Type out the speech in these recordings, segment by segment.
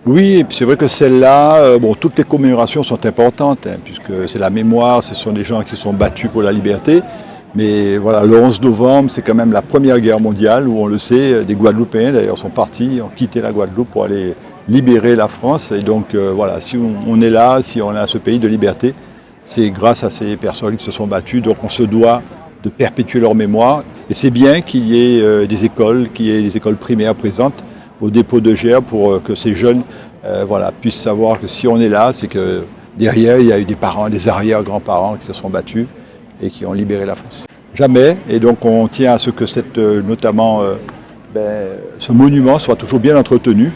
Oui, et puis c'est vrai que celle-là, bon, toutes les commémorations sont importantes, hein, puisque c'est la mémoire, ce sont des gens qui sont battus pour la liberté. Mais voilà, le 11 novembre, c'est quand même la Première Guerre mondiale, où on le sait, des Guadeloupéens d'ailleurs sont partis, ont quitté la Guadeloupe pour aller libérer la France. Et donc voilà, si on est là, si on a ce pays de liberté, c'est grâce à ces personnes qui se sont battues. Donc on se doit de perpétuer leur mémoire. Et c'est bien qu'il y ait des écoles, qu'il y ait des écoles primaires présentes au dépôt de Gers pour que ces jeunes voilà, puissent savoir que si on est là, c'est que derrière, il y a eu des parents, des arrière-grands-parents qui se sont battus et qui ont libéré la France. Jamais, et donc on tient à ce que notamment ce monument soit toujours bien entretenu.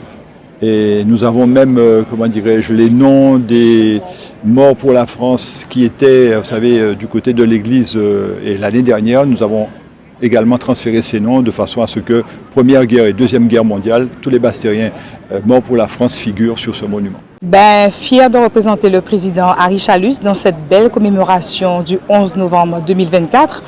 Et nous avons même, comment dirais-je, les noms des morts pour la France qui étaient, vous savez, du côté de l'église. Et l'année dernière, nous avons également transféré ces noms de façon à ce que Première Guerre et Deuxième Guerre mondiale, tous les Bastériens morts pour la France figurent sur ce monument. Fier de représenter le président Harry Chalus dans cette belle commémoration du 11 novembre 2024,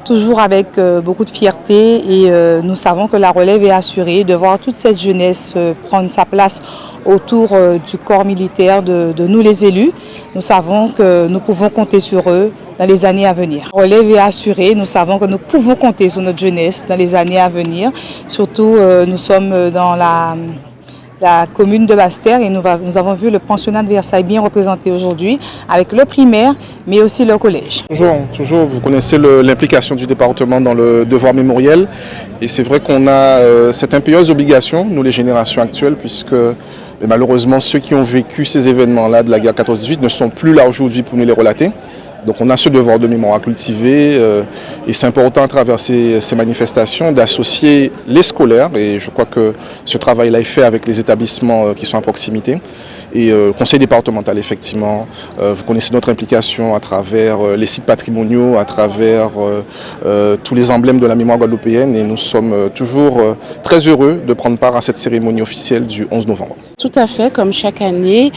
toujours avec beaucoup de fierté et nous savons que la relève est assurée, de voir toute cette jeunesse prendre sa place autour du corps militaire de nous les élus. Nous savons que nous pouvons compter sur eux dans les années à venir. La relève est assurée, nous savons que nous pouvons compter sur notre jeunesse dans les années à venir. Surtout, nous sommes dans la commune de Basse-Terre et nous avons vu le pensionnat de Versailles bien représenté aujourd'hui avec le primaire mais aussi le collège. Toujours, vous connaissez l'implication du département dans le devoir mémoriel et c'est vrai qu'on a cette impérieuse obligation, nous les générations actuelles, puisque malheureusement ceux qui ont vécu ces événements-là de la guerre 14-18 ne sont plus là aujourd'hui pour nous les relater. Donc on a ce devoir de mémoire à cultiver et c'est important à travers ces manifestations d'associer les scolaires et je crois que ce travail-là est fait avec les établissements qui sont à proximité. Et le conseil départemental, effectivement, vous connaissez notre implication à travers les sites patrimoniaux, à travers tous les emblèmes de la mémoire guadeloupéenne et nous sommes toujours très heureux de prendre part à cette cérémonie officielle du 11 novembre. Tout à fait, comme chaque année,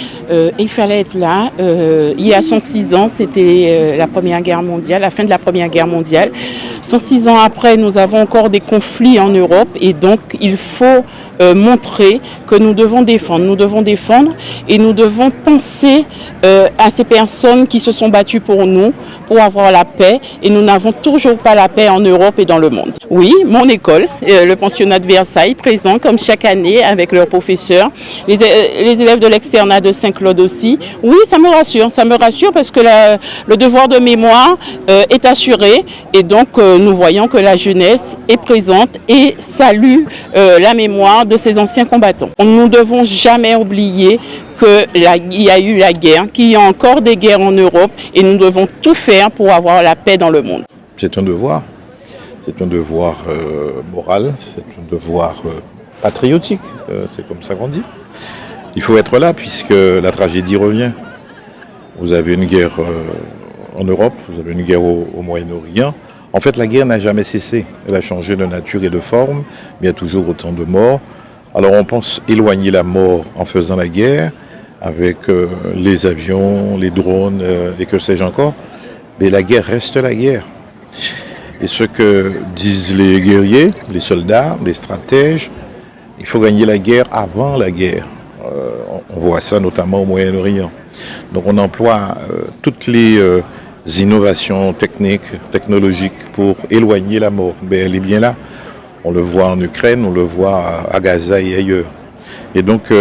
il fallait être là. Il y a 106 ans, c'était la Première Guerre mondiale, la fin de la Première Guerre mondiale. 106 ans après, nous avons encore des conflits en Europe et donc il faut montrer que nous devons défendre et nous devons penser à ces personnes qui se sont battues pour nous, pour avoir la paix et nous n'avons toujours pas la paix en Europe et dans le monde. Oui, mon école, le pensionnat de Versailles, présent comme chaque année avec leurs professeurs, les élèves de l'externat de Saint-Claude aussi. Oui, ça me rassure parce que le devoir de mémoire est assuré et donc nous voyons que la jeunesse est présente et salue la mémoire de ces anciens combattants. Nous ne devons jamais oublier qu'il y a eu la guerre, qu'il y a encore des guerres en Europe et nous devons tout faire pour avoir la paix dans le monde. C'est un devoir moral, c'est un devoir patriotique, c'est comme ça qu'on dit. Il faut être là puisque la tragédie revient. Vous avez une guerre en Europe, vous avez une guerre au Moyen-Orient. En fait, la guerre n'a jamais cessé. Elle a changé de nature et de forme, mais il y a toujours autant de morts. Alors on pense éloigner la mort en faisant la guerre, avec les avions, les drones et que sais-je encore. Mais la guerre reste la guerre. Et ce que disent les guerriers, les soldats, les stratèges, il faut gagner la guerre avant la guerre. On voit ça notamment au Moyen-Orient. Donc on emploie toutes les innovations technologiques pour éloigner la mort. Mais elle est bien là. On le voit en Ukraine, on le voit à Gaza et ailleurs. Et donc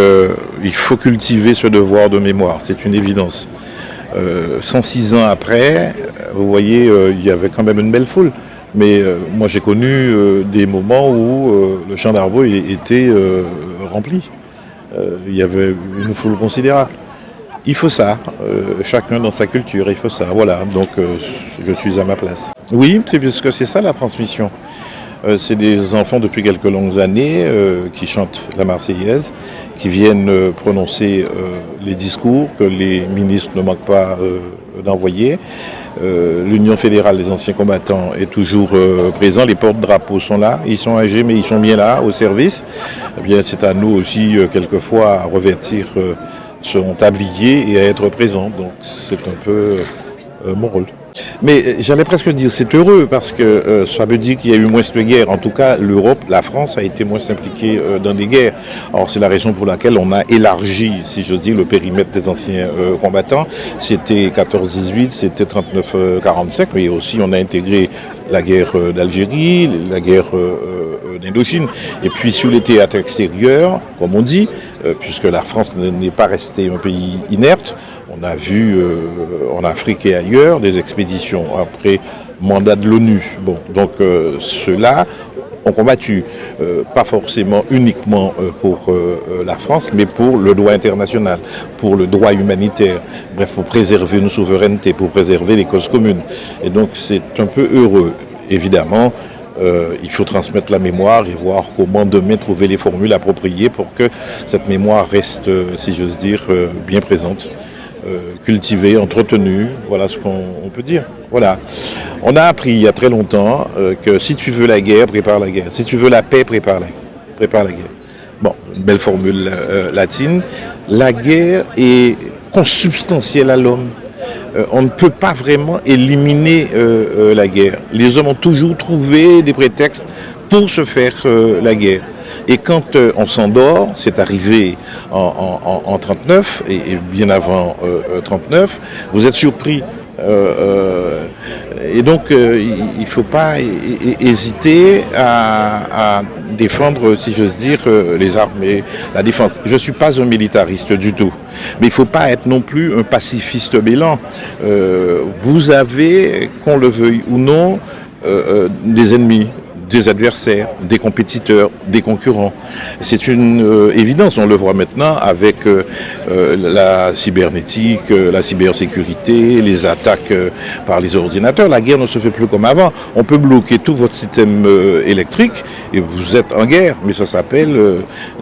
il faut cultiver ce devoir de mémoire, c'est une évidence. 106 ans après, vous voyez, il y avait quand même une belle foule. Mais moi j'ai connu des moments où le champ d'Arbaud était rempli. Il y avait une foule considérable. Il faut ça, chacun dans sa culture, il faut ça. Voilà, donc je suis à ma place. Oui, c'est puisque c'est ça la transmission. C'est des enfants depuis quelques longues années qui chantent la Marseillaise, qui viennent prononcer les discours que les ministres ne manquent pas d'envoyer. L'Union fédérale des anciens combattants est toujours présent, les porte-drapeaux sont là, ils sont âgés mais ils sont bien là, au service. Eh bien, c'est à nous aussi, quelquefois, à revêtir son tablier et à être présent. Donc c'est un peu mon rôle. Mais j'allais presque dire c'est heureux parce que ça veut dire qu'il y a eu moins de guerres. En tout cas, l'Europe, la France a été moins impliquée dans des guerres. Alors c'est la raison pour laquelle on a élargi, si j'ose dire, le périmètre des anciens combattants. C'était 14-18, c'était 39-45, mais aussi on a intégré la guerre d'Algérie, la guerre d'Indochine. Et puis sur les théâtres extérieurs, comme on dit, puisque la France n'est pas restée un pays inerte, on a vu en Afrique et ailleurs des expéditions après mandat de l'ONU. Bon, donc ceux-là ont combattu, pas forcément uniquement pour la France, mais pour le droit international, pour le droit humanitaire, bref, pour préserver nos souverainetés, pour préserver les causes communes. Et donc c'est un peu heureux, évidemment. Il faut transmettre la mémoire et voir comment demain trouver les formules appropriées pour que cette mémoire reste, si j'ose dire, bien présente. Cultivée, entretenue, voilà ce qu'on peut dire. Voilà. On a appris il y a très longtemps que si tu veux la guerre, prépare la guerre. Si tu veux la paix, prépare la guerre. Bon, une belle formule latine. La guerre est consubstantielle à l'homme. On ne peut pas vraiment éliminer la guerre. Les hommes ont toujours trouvé des prétextes pour se faire la guerre. Et quand on s'endort, c'est arrivé en 39 et bien avant 39, vous êtes surpris. Et donc il ne faut pas hésiter à défendre, si j'ose dire, les armes et la défense. Je ne suis pas un militariste du tout, mais il ne faut pas être non plus un pacifiste bélant. Vous avez, qu'on le veuille ou non, des ennemis, des adversaires, des compétiteurs, des concurrents. C'est une évidence, on le voit maintenant avec la cybernétique, la cybersécurité, les attaques par les ordinateurs. La guerre ne se fait plus comme avant. On peut bloquer tout votre système électrique et vous êtes en guerre, mais ça s'appelle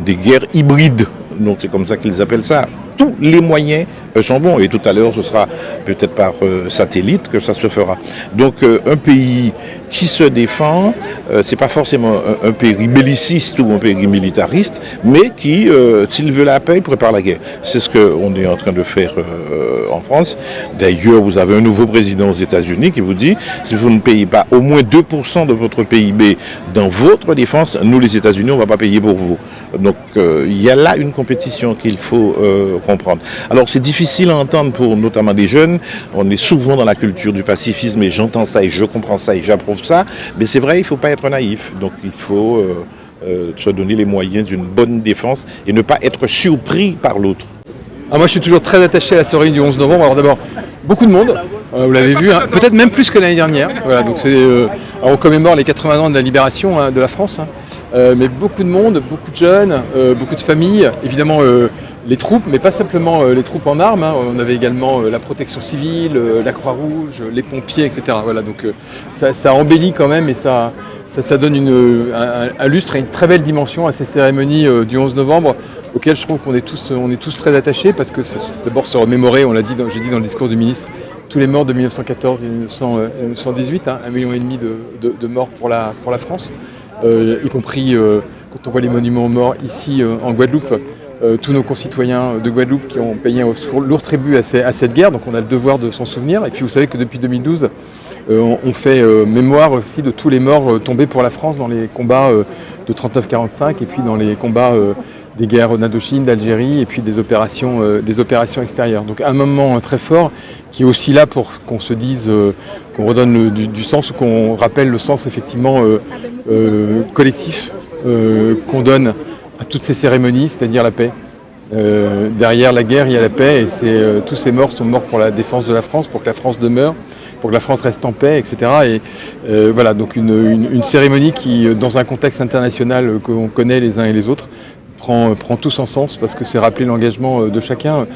des guerres hybrides. Donc c'est comme ça qu'ils appellent ça. Tous les moyens sont bons et tout à l'heure ce sera peut-être par satellite que ça se fera. Donc un pays qui se défend, c'est pas forcément un pays belliciste ou un pays militariste, mais qui, s'il veut la paix, prépare la guerre. C'est ce qu'on est en train de faire en France. D'ailleurs, vous avez un nouveau président aux États-Unis qui vous dit si vous ne payez pas au moins 2% de votre PIB dans votre défense, nous les États-Unis, on ne va pas payer pour vous. Donc il y a là une compétition qu'il faut comprendre. Alors c'est difficile à entendre pour notamment des jeunes. On est souvent dans la culture du pacifisme et j'entends ça et je comprends ça et j'approuve ça. Mais c'est vrai, il ne faut pas être naïf. Donc il faut se donner les moyens d'une bonne défense et ne pas être surpris par l'autre. Moi je suis toujours très attaché à la cérémonie du 11 novembre. Alors d'abord, beaucoup de monde, vous l'avez vu, hein, peut-être même plus que l'année dernière. Voilà, donc on commémore les 80 ans de la libération de la France. Mais beaucoup de monde, beaucoup de jeunes, beaucoup de familles, évidemment les troupes, mais pas simplement les troupes en armes. On avait également la protection civile, la Croix-Rouge, les pompiers, etc. Voilà, donc ça embellit quand même et ça donne un lustre et une très belle dimension à ces cérémonies du 11 novembre auxquelles je trouve qu'on est tous très attachés parce que c'est d'abord se remémorer, j'ai dit dans le discours du ministre, tous les morts de 1914 et 1918, 1,5 million de morts pour la France. Y compris quand on voit les monuments aux morts ici en Guadeloupe, tous nos concitoyens de Guadeloupe qui ont payé un lourd tribut à cette guerre, donc on a le devoir de s'en souvenir. Et puis vous savez que depuis 2012, on fait mémoire aussi de tous les morts tombés pour la France dans les combats de 39-45 et puis dans les combats des guerres d'Indochine, d'Algérie et puis des opérations extérieures. Donc un moment très fort qui est aussi là pour qu'on se dise, qu'on redonne du sens ou qu'on rappelle le sens effectivement collectif qu'on donne à toutes ces cérémonies, c'est-à-dire la paix. Derrière la guerre, il y a la paix et tous ces morts sont morts pour la défense de la France, pour que la France demeure, pour que la France reste en paix, etc. Et voilà, donc une cérémonie qui, dans un contexte international qu'on connaît les uns et les autres, prend tout son sens parce que c'est rappeler l'engagement de chacun,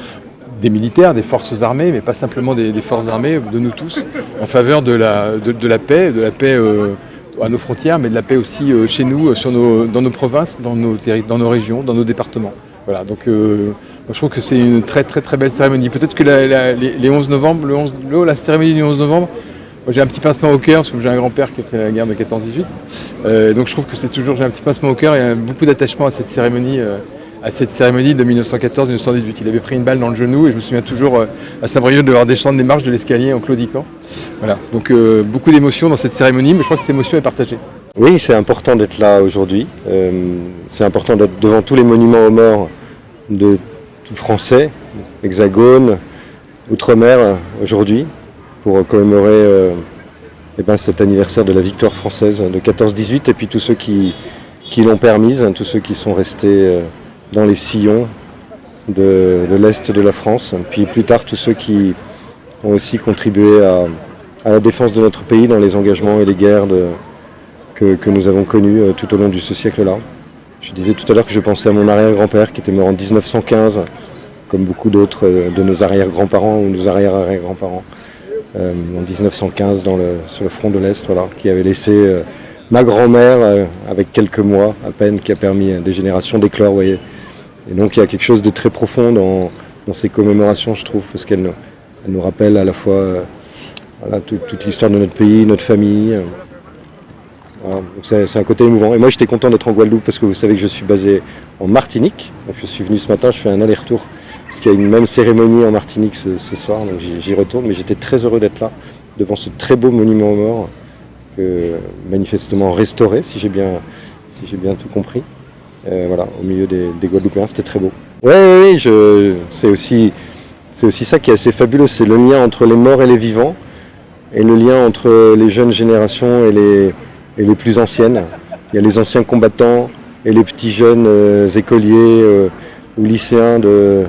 des militaires, des forces armées, mais pas simplement des forces armées, de nous tous, en faveur de la paix à nos frontières, mais de la paix aussi chez nous, dans nos provinces, dans nos régions, dans nos départements. Voilà, donc je trouve que c'est une très très très belle cérémonie. Peut-être que les 11 novembre, la cérémonie du 11 novembre, moi, j'ai un petit pincement au cœur parce que j'ai un grand-père qui a fait la guerre de 14-18. Donc je trouve que j'ai un petit pincement au cœur et beaucoup d'attachement à cette cérémonie à cette cérémonie de 1914-1918. Il avait pris une balle dans le genou et je me souviens toujours à Saint-Brieuc de voir descendre des marches de l'escalier en claudiquant. Voilà, donc beaucoup d'émotions dans cette cérémonie, mais je crois que cette émotion est partagée. Oui, c'est important d'être là aujourd'hui. C'est important d'être devant tous les monuments aux morts de tout français, Hexagone, Outre-mer aujourd'hui, pour commémorer cet anniversaire de la victoire française de 14-18 et puis tous ceux qui l'ont permise, tous ceux qui sont restés dans les sillons de l'Est de la France, puis plus tard tous ceux qui ont aussi contribué à la défense de notre pays dans les engagements et les guerres que nous avons connus tout au long de ce siècle-là. Je disais tout à l'heure que je pensais à mon arrière-grand-père qui était mort en 1915, comme beaucoup d'autres de nos arrière-grands-parents ou nos arrière-arrière-grands-parents, en 1915 sur le front de l'Est, voilà, qui avait laissé ma grand-mère avec quelques mois à peine, qui a permis à des générations d'éclore, vous voyez. Et donc il y a quelque chose de très profond dans ces commémorations, je trouve, parce qu'elles nous rappellent à la fois toute l'histoire de notre pays, notre famille. Voilà, donc c'est un côté émouvant. Et moi j'étais content d'être en Guadeloupe parce que vous savez que je suis basé en Martinique. Donc je suis venu ce matin, je fais un aller-retour parce qu'il y a une même cérémonie en Martinique ce soir, donc j'y retourne. Mais j'étais très heureux d'être là, devant ce très beau monument aux morts, manifestement restauré, si j'ai bien tout compris. Voilà, au milieu des Guadeloupéens, c'était très beau. Oui, c'est aussi ça qui est assez fabuleux, c'est le lien entre les morts et les vivants, et le lien entre les jeunes générations et les plus anciennes. Il y a les anciens combattants et les petits jeunes écoliers ou lycéens des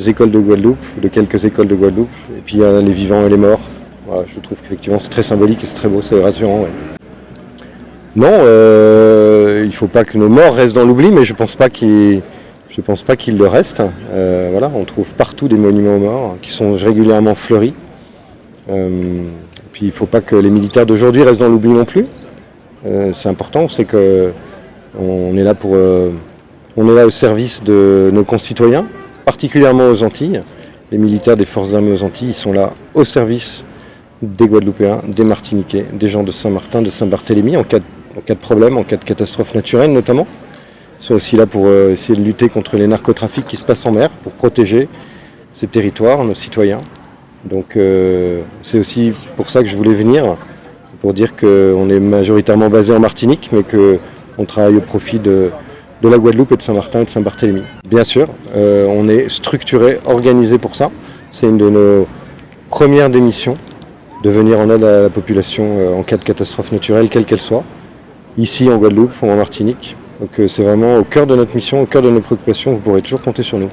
écoles de Guadeloupe, de quelques écoles de Guadeloupe, et puis il y a les vivants et les morts. Voilà, je trouve qu'effectivement c'est très symbolique et c'est très beau, c'est rassurant. Ouais. Non, il ne faut pas que nos morts restent dans l'oubli, mais je ne pense pas qu'ils le restent. Voilà, on trouve partout des monuments aux morts qui sont régulièrement fleuris. Puis il ne faut pas que les militaires d'aujourd'hui restent dans l'oubli non plus. C'est important, on sait qu'on est là on est là au service de nos concitoyens, particulièrement aux Antilles. Les militaires des forces armées aux Antilles, ils sont là au service des Guadeloupéens, des Martiniquais, des gens de Saint-Martin, de Saint-Barthélemy, en cas de problème, en cas de catastrophe naturelle notamment. Ils sont aussi là pour essayer de lutter contre les narcotrafics qui se passent en mer, pour protéger ces territoires, nos citoyens. Donc c'est aussi pour ça que je voulais venir, c'est pour dire qu'on est majoritairement basé en Martinique, mais qu'on travaille au profit de la Guadeloupe et de Saint-Martin et de Saint-Barthélemy. Bien sûr, on est structuré, organisé pour ça. C'est une de nos premières missions, de venir en aide à la population en cas de catastrophe naturelle, quelle qu'elle soit, ici en Guadeloupe ou en Martinique. Donc c'est vraiment au cœur de notre mission, au cœur de nos préoccupations, vous pourrez toujours compter sur nous.